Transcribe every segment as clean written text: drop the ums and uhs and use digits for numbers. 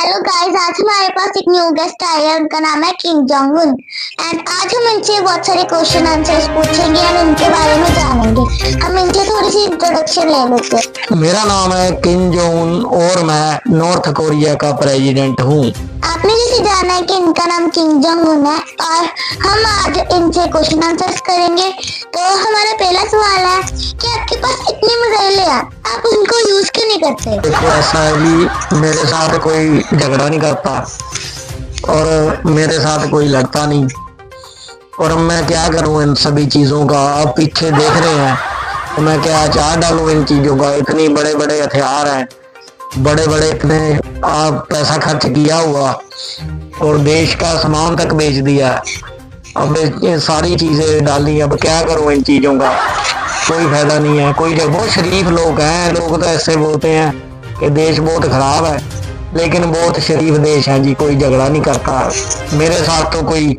Hello guys, आज हमारे पास एक न्यू गेस्ट आया है। उनका नाम है किम जोंग उन एंड आज हम इनसे बहुत सारे क्वेश्चन आंसर्स पूछेंगे और उनके बारे में जानेंगे। हम इनसे थोड़ी सी इंट्रोडक्शन ले लेते हैं। मेरा नाम है किम जोंग उन और मैं नॉर्थ कोरिया का प्रेसिडेंट हूँ। आपने जैसे जाना है कि इनका नाम किम जोंग उन है और हम आज इनसे क्वेश्चन आंसर्स करेंगे। तो हमारा पहला सवाल है कि आपके पास इतने मोबाइल है, आप उनको यूज क्यों नहीं करते? देखो, ऐसा है कि मेरे साथ कोई झगड़ा नहीं करता और मेरे साथ कोई लड़ता नहीं, और मैं क्या करूं इन सभी चीजों का। आप पीछे देख रहे हैं तो मैं क्या चाह डालूं इन चीजों का। इतनी बड़े बड़े हथियार हैं, बड़े बड़े इतने आप पैसा खर्च किया हुआ और देश का सामान तक बेच दिया। अब ये सारी चीजें डाली, अब क्या करूं इन चीजों का। कोई फायदा नहीं है। कोई बहुत शरीफ लोग हैं, लोग तो ऐसे बोलते हैं कि देश बहुत खराब है, लेकिन बहुत शरीफ देश है जी। कोई झगड़ा नहीं करता, मेरे साथ तो कोई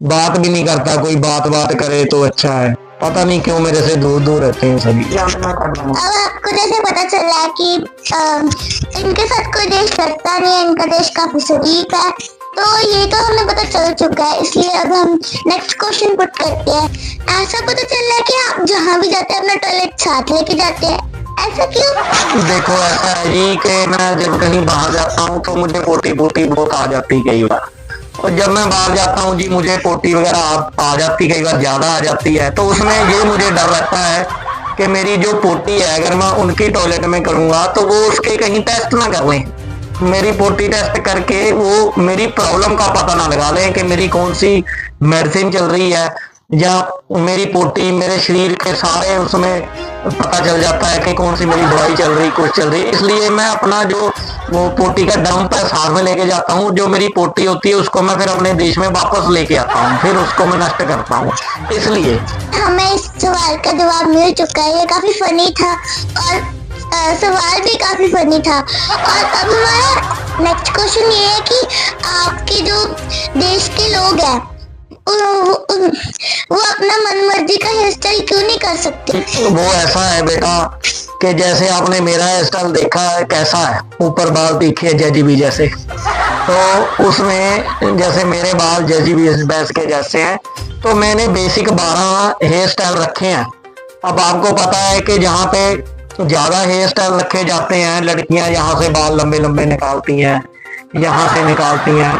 बात भी नहीं करता। कोई बात करे तो अच्छा है, पता नहीं क्यों मेरे से दूर दूर रहते हैं सभी। अब आपको जैसे पता चल रहा है कि इनके साथ कोई देश लड़ता नहीं है, इनका देश काफी शरीफ है, तो ये तो हमें पता चल चुका है। इसलिए अब हम नेक्स्ट क्वेश्चन पुट करते हैं। ऐसा पता चल रहा है कि आप जहाँ भी जाते हैं अपना टॉयलेट साथ लेके जाते हैं, ऐसा क्यों? देखो, ऐसा है जी कि मैं जब कहीं बाहर जाता हूँ तो मुझे पोटी बहुत आ जाती कई बार, और जब मैं बाहर जाता हूँ जी मुझे पोटी वगैरह आ जाती, कई बार ज्यादा आ जाती है। तो उसमें ये मुझे डर रहता है कि मेरी जो पोटी है अगर मैं उनकी टॉयलेट में करूंगा तो वो उसके कहीं टेस्ट ना कर लें, मेरी पोटी टेस्ट करके वो मेरी प्रॉब्लम का पता ना लगा लें कि मेरी कौन सी मेडिसिन चल रही है, या मेरी पोटी मेरे शरीर के सारे उसमें पता चल जाता है कि कौन सी मेरी दवाई चल रही, कुछ चल रही। इसलिए मैं अपना जो वो पोटी का डंप है साथ में लेके जाता हूँ। जो मेरी पोटी होती है उसको मैं फिर अपने देश में वापस लेके आता हूँ, फिर उसको मैं नष्ट करता हूँ। इसलिए हमें इस सवाल का जवाब मिल चुका है। ये काफी फनी था और सवाल भी काफी फनी था। और अब हमारा नेक्स्ट क्वेश्चन ये है कि आपके जो देश के लोग हैं वो अपना मनमर्जी का हेयर स्टाइल क्यों नहीं कर सकते? वो ऐसा है बेटा कि जैसे आपने मेरा हेयर स्टाइल देखा है कैसा है, ऊपर बाल तीखे जेजीबी जैसे, तो उसमें जैसे मेरे बाल जेजीबी भैंस के जैसे हैं, तो मैंने बेसिक 12 हेयर स्टाइल रखे हैं। अब आपको पता है कि जहाँ पे ज्यादा हेयर स्टाइल रखे जाते हैं, लड़कियां यहाँ से बाल लंबे लंबे निकालती हैं, यहाँ से निकालती हैं,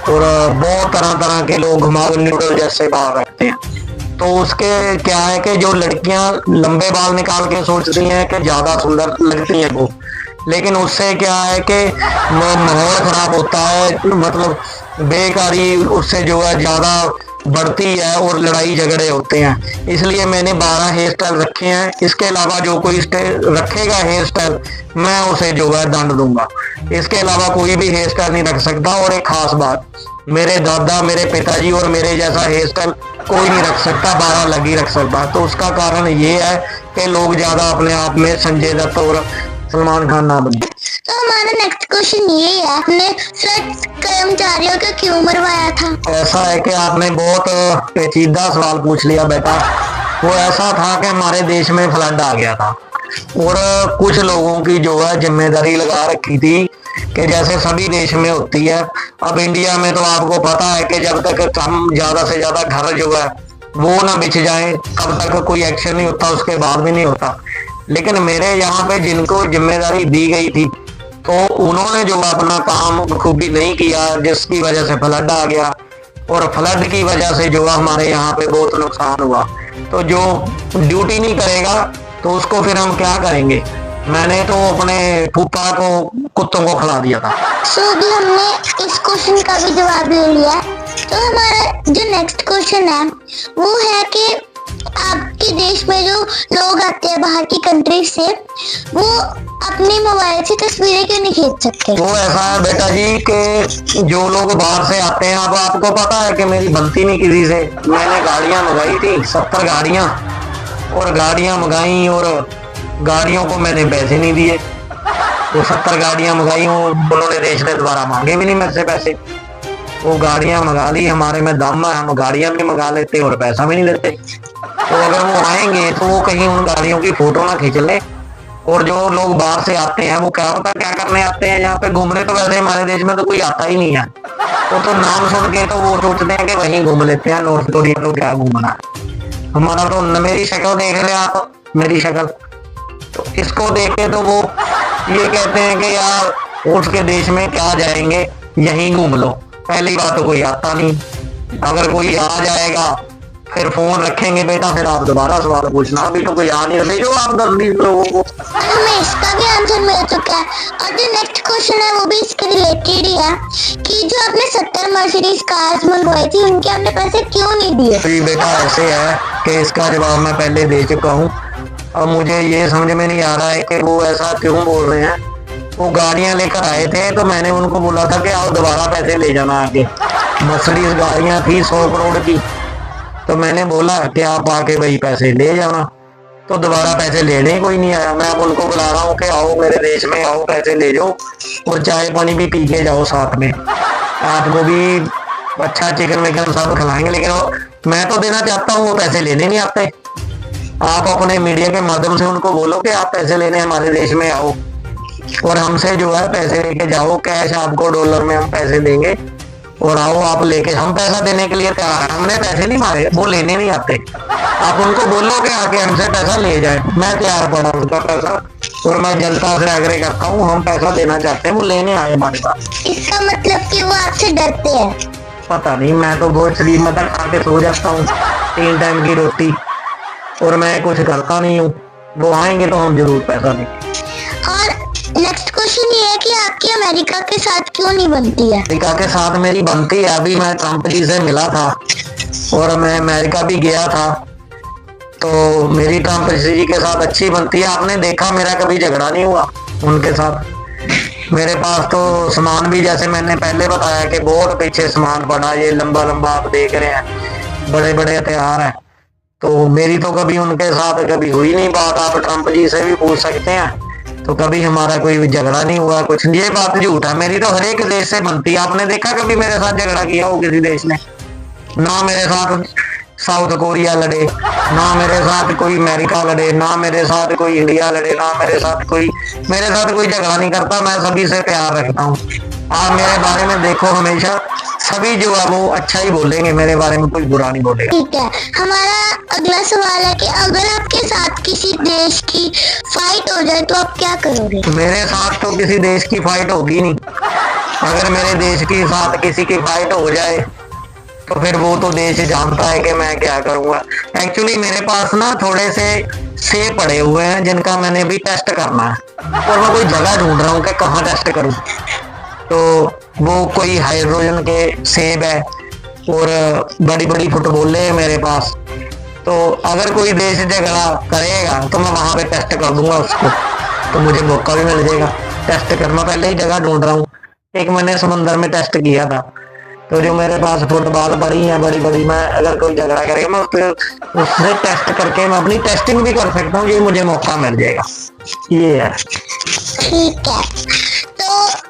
और बहुत तरह तरह के लोग घुमाऊ न्यूडल जैसे बाल रखते हैं। तो उसके क्या है कि जो लड़कियां लंबे बाल निकाल के सोचती हैं कि ज्यादा सुंदर लगती हैं वो, लेकिन उससे क्या है कि माहौल खराब होता है, मतलब बेकारी उससे जो है ज्यादा बढ़ती है और लड़ाई झगड़े होते हैं। इसलिए मैंने 12 हेयर स्टाइल रखे हैं। इसके अलावा जो कोई रखेगा हेयर स्टाइल मैं उसे जो है दंड दूंगा। इसके अलावा कोई भी हेयर स्टाइल नहीं रख सकता। और एक खास बात, मेरे दादा, मेरे पिताजी और मेरे जैसा हेयर स्टाइल कोई नहीं रख सकता, 12 अलग ही रख सकता। तो उसका कारण ये है कि लोग ज्यादा अपने आप में संजय दत्त और सलमान खान ना बने। तो हमारा नेक्स्ट क्वेश्चन ये है, आपने फ्लड कर्मचारियों को क्यों मरवाया था? ऐसा है कि आपने बहुत पेचीदा सवाल पूछ लिया बेटा। वो ऐसा था कि हमारे देश में फ्लड आ गया था और कुछ लोगों की जो है जिम्मेदारी लगा रखी थी कि जैसे सभी देश में होती है। अब इंडिया में तो आपको पता है कि जब तक हम ज्यादा से ज्यादा घर जो है वो ना बिछ जाए तब तक कोई एक्शन नहीं होता, उसके बाद भी नहीं होता। लेकिन मेरे यहाँ पे जिनको जिम्मेदारी दी गई थी तो उन्होंने जो अपना काम खूबी नहीं किया, जिसकी वजह से फ्लड आ गया, और फ्लड की वजह से जो हमारे यहाँ पे बहुत नुकसान हुआ। तो जो ड्यूटी नहीं करेगा तो उसको फिर हम क्या करेंगे। मैंने तो अपने फूफा को कुत्तों को खिला दिया था। तो भी हमने इस क्वेश्चन का भी जवाब ले लिया। तो हमारा जो नेक्स्ट क्वेश्चन है वो है कि आपके देश में जो लोग आते हैं बाहर की कंट्री से, वो अपने मोबाइल से तस्वीरें क्यों नहीं खींच सकते? वो ऐसा है बेटा जी कि जो लोग बाहर से आते हैं, अब आपको पता है कि मेरी बनती नहीं किसी से। मैंने गाड़ियां मंगाई थी 70 गाड़ियां, और गाड़ियां मंगाई और गाड़ियों को मैंने पैसे नहीं दिए। वो 70 गाड़ियां मंगाई, उन्होंने देश ने दोबारा मांगे भी नहीं मेरे से पैसे। वो गाड़ियां मंगा ली, हमारे में दम है, हम गाड़ियां भी मंगा लेते और पैसा भी नहीं देते। तो अगर वो आएंगे तो वो कहीं उन गाड़ियों की फोटो ना खींच ले और जो लोग बाहर से आते हैं वो क्या पता क्या करने आते हैं यहाँ पे घूमने। तो वैसे हमारे देश में तो कोई आता ही नहीं है, वो तो नाम सुन के तो वो सोचते हैं कि वहीं घूम लेते हैं, नॉर्थ कोरिया तो क्या घूमना है हमारा। तो मेरी शक्ल देख ले आप, मेरी शक्ल, तो इसको देख के तो वो ये कहते हैं कि यार उसके देश में क्या जाएंगे, यहीं घूम लो। पहली बात तो कोई आता नहीं, अगर कोई आ जाएगा फिर फोन रखेंगे बेटा, फिर आप दोबारा सवाल पूछना। अभी तो कोई आ नहीं रहे जो आप 10-20 लोगों को। हमें इसका भी आंसर मिल चुका है। और जो नेक्स्ट क्वेश्चन है वो भी इसके रिलेटेड ही है कि जो आपने 70 मर्सिडीज कार्स मंगवाई थी उनके आपने पैसे क्यों नहीं दिए? तो बेटा ऐसे है कि इसका जवाब मैं पहले दे चुका हूँ। अब मुझे ये समझ में नहीं आ रहा है कि वो ऐसा क्यों बोल रहे हैं। वो गाड़ियां लेकर आए थे तो मैंने उनको बोला था कि आप दोबारा पैसे ले जाना आके। मर्सिडीज गाड़ियां थी 100 करोड़ की, तो मैंने बोला कि आप आके भाई पैसे ले जाना, तो दोबारा पैसे लेने कोई नहीं आया। मैं अब उनको बुला रहा हूँ कि आओ मेरे देश में आओ, पैसे ले जाओ और चाय पानी भी पी के जाओ साथ में, आपको भी अच्छा चिकन विकन सब खिलाएंगे। लेकिन मैं तो देना चाहता हूँ, वो पैसे लेने नहीं आते। आप अपने मीडिया के माध्यम से उनको बोलो कि आप पैसे लेने हमारे देश में आओ और हमसे जो है पैसे लेके जाओ, कैश आपको डॉलर में हम पैसे देंगे और आओ आप लेके। हम पैसा देने के लिए तैयार है, हमने पैसे नहीं मारे, वो लेने नहीं आते। आप उनको बोलो कि आके हमसे पैसा ले जाए, मैं तैयार पड़ा उसका पैसा और मैं जनता से आग्रह करता हूँ, हम पैसा देना चाहते हैं, वो लेने आए हमारे पास। इसका मतलब कि वो आपसे डरते हैं? पता नहीं, मैं तो बहुत शरीफ मत खा के सो जाता हूँ, 3 टाइम की रोटी, और मैं कुछ करता नहीं हूँ। वो आएंगे तो हम जरूर पैसा देंगे। और नेक्स्ट क्वेश्चन ये है कि आपकी अमेरिका के साथ क्यों नहीं बनती है? अमेरिका के साथ मेरी बनती है। अभी मैं ट्रम्प जी से मिला था और मैं अमेरिका भी गया था, तो मेरी ट्रम्प जी के साथ अच्छी बनती है। आपने देखा मेरा कभी झगड़ा नहीं हुआ उनके साथ। मेरे पास तो सामान भी, जैसे मैंने पहले बताया कि बहुत पीछे सामान पड़ा, ये लंबा लंबा आप देख रहे हैं, बड़े बड़े हथियार हैं। तो मेरी तो कभी उनके साथ कभी हुई नहीं बात, आप ट्रम्प जी से भी पूछ सकते हैं। तो कभी हमारा कोई झगड़ा नहीं हुआ कुछ। ये बात झूठ है, मेरी तो हर एक देश से बनती है। आपने देखा कभी मेरे साथ झगड़ा किया हो किसी देश ने? ना मेरे साथ साउथ कोरिया लड़े, ना मेरे साथ कोई अमेरिका लड़े, ना मेरे साथ कोई इंडिया लड़े, ना मेरे साथ कोई झगड़ा नहीं करता। मैं सभी से प्यार रखता हूँ। आप मेरे बारे में देखो, हमेशा सभी जो है वो अच्छा ही बोलेंगे मेरे बारे में, कोई बुरा नहीं बोलेगा। ठीक है, हमारा अगला सवाल है कि अगर आपके साथ किसी देश की फाइट हो जाए तो आप क्या करोगे? मेरे साथ तो किसी देश की फाइट होगी नहीं। अगर मेरे देश के साथ किसी की फाइट हो जाए तो फिर वो तो देश जानता है कि मैं क्या करूंगा। एक्चुअली मेरे पास ना थोड़े से सेब पड़े हुए हैं जिनका मैंने भी टेस्ट करना है और मैं कोई जगह ढूंढ रहा हूँ कि कहाँ टेस्ट करूँ। तो वो कोई हाइड्रोजन के सेब है और बड़ी बड़ी फुटबॉलें है मेरे पास। तो अगर कोई देश झगड़ा करेगा तो मैं वहां पे टेस्ट कर दूंगा उसको, तो मुझे मौका भी मिल जाएगा टेस्ट करना। पहले ही जगह ढूंढ रहा हूँ। एक मैंने समंदर में टेस्ट किया था, तो जो मेरे पास फुटबॉल पड़ी है बड़ी बड़ी, मैं अगर कोई झगड़ा करेगा मैं उससे टेस्ट करके मैं अपनी टेस्टिंग भी कर सकता हूँ। ये मुझे मौका मिल जाएगा। ये है। ठीक है, तो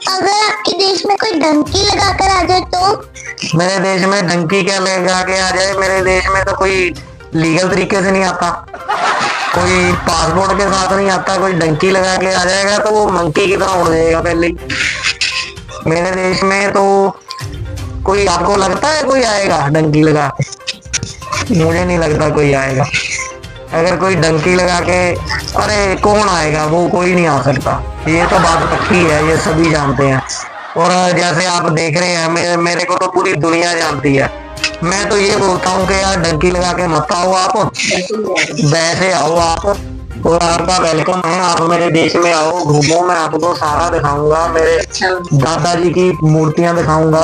अगर आपके देश में कोई डंकी लगा कर आ जाए तो? मेरे देश में डंकी क्या लगा के आ जाए? मेरे देश में तो कोई लीगल तरीके से नहीं आता, कोई पासपोर्ट के साथ नहीं आता। कोई डंकी लगा के आ जाएगा तो वो मंकी की तरह उड़ जाएगा पहले ही। मेरे देश में तो कोई, आपको लगता है कोई आएगा डंकी लगा के? मुझे नहीं लगता कोई आएगा। अगर कोई डंकी लगा के, अरे कौन आएगा, वो कोई नहीं आ सकता। ये तो बात पक्की है, ये सभी जानते हैं। और जैसे आप देख रहे हैं, मेरे को तो पूरी दुनिया जानती है। मैं तो ये बोलता हूँ कि यार डंकी लगा के मत आओ, आप वैसे आओ आप, और आपका वेलकम है। आप मेरे देश में आओ, घूमो, मैं आपको सारा दिखाऊंगा। मेरे दादाजी की मूर्तियां दिखाऊंगा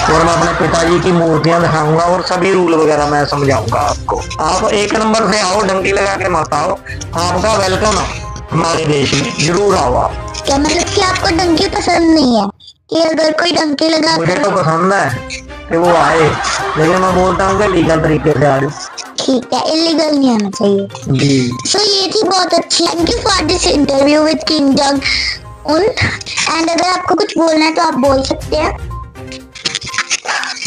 और मैं अपने पिताजी की मूर्तियां दिखाऊंगा और सभी रूल वगैरह मैं समझाऊंगा आपको। आप एक नंबर से आओ, डंकी लगा के मत आओ। आपका वेलकम है हमारे देश में, जरूर आओ आप। क्या मतलब कि आपको डंकी पसंद नहीं है? कि अगर कोई डंकी लगा? मुझे तो पसंद है कि वो आए, लेकिन मैं बोलता हूँ कि लीगल तरीके से आ जाए। ठीक है, इलीगल नहीं आना चाहिए जी। सो ये थी बहुत अच्छी। Thank you for this interview with Kim Jong Un. And अगर आपको कुछ बोलना है तो आप बोल सकते हैं।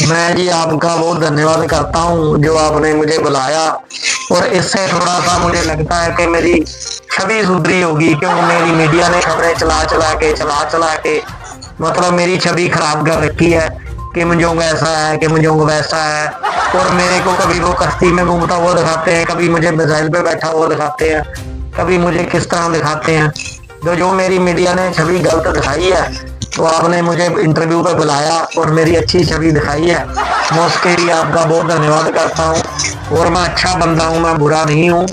मैं जी आपका बहुत धन्यवाद करता हूँ जो आपने मुझे बुलाया, और इससे थोड़ा सा मुझे लगता है कि मेरी छवि सुधरी होगी, क्योंकि मेरी मीडिया ने खबरें चला चला के मतलब मेरी छवि खराब कर रखी है। किम जोंग ऐसा है, किम जोंग वैसा है, और मेरे को कभी वो कश्ती में घूमता हुआ दिखाते हैं, कभी मुझे मिसाइल पे बैठा हुआ दिखाते हैं, कभी मुझे किस तरह दिखाते हैं। जो मेरी मीडिया ने छवि गलत दिखाई है, तो आपने मुझे इंटरव्यू पे बुलाया और मेरी अच्छी छवि दिखाई है, मैं उसके लिए आपका बहुत धन्यवाद करता हूँ। और मैं अच्छा बंदा हूँ, मैं बुरा नहीं हूँ,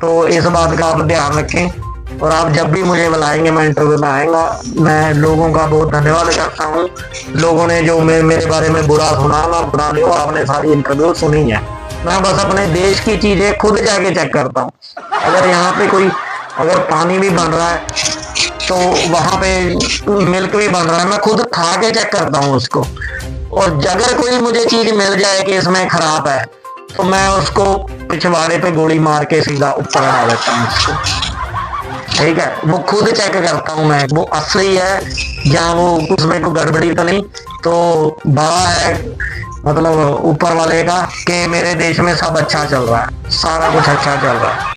तो इस बात का आप ध्यान रखें। और आप जब भी मुझे बुलाएंगे मैं इंटरव्यू में आएगा। मैं लोगों का बहुत धन्यवाद करता हूँ, लोगों ने जो मेरे बारे में बुरा सुना, मैं बुरा नहीं हूँ, आपने सारी इंटरव्यू सुनी है। मैं बस अपने देश की चीजें खुद जाके चेक करता हूँ। अगर यहाँ पे अगर पानी भी बन रहा है तो वहां पे मिल्क भी बन रहा है, मैं खुद खा के चेक करता हूँ उसको। और अगर कोई मुझे चीज मिल जाए कि इसमें खराब है, तो मैं उसको पिछवाड़े पे गोली मार के सीधा ऊपर लगा देता हूँ उसको। ठीक है, वो खुद चेक करता हूँ मैं, वो असली है या वो उसमें कोई गड़बड़ी तो नहीं। तो बड़ा है मतलब ऊपर वाले का कि मेरे देश में सब अच्छा चल रहा है, सारा कुछ अच्छा चल रहा है।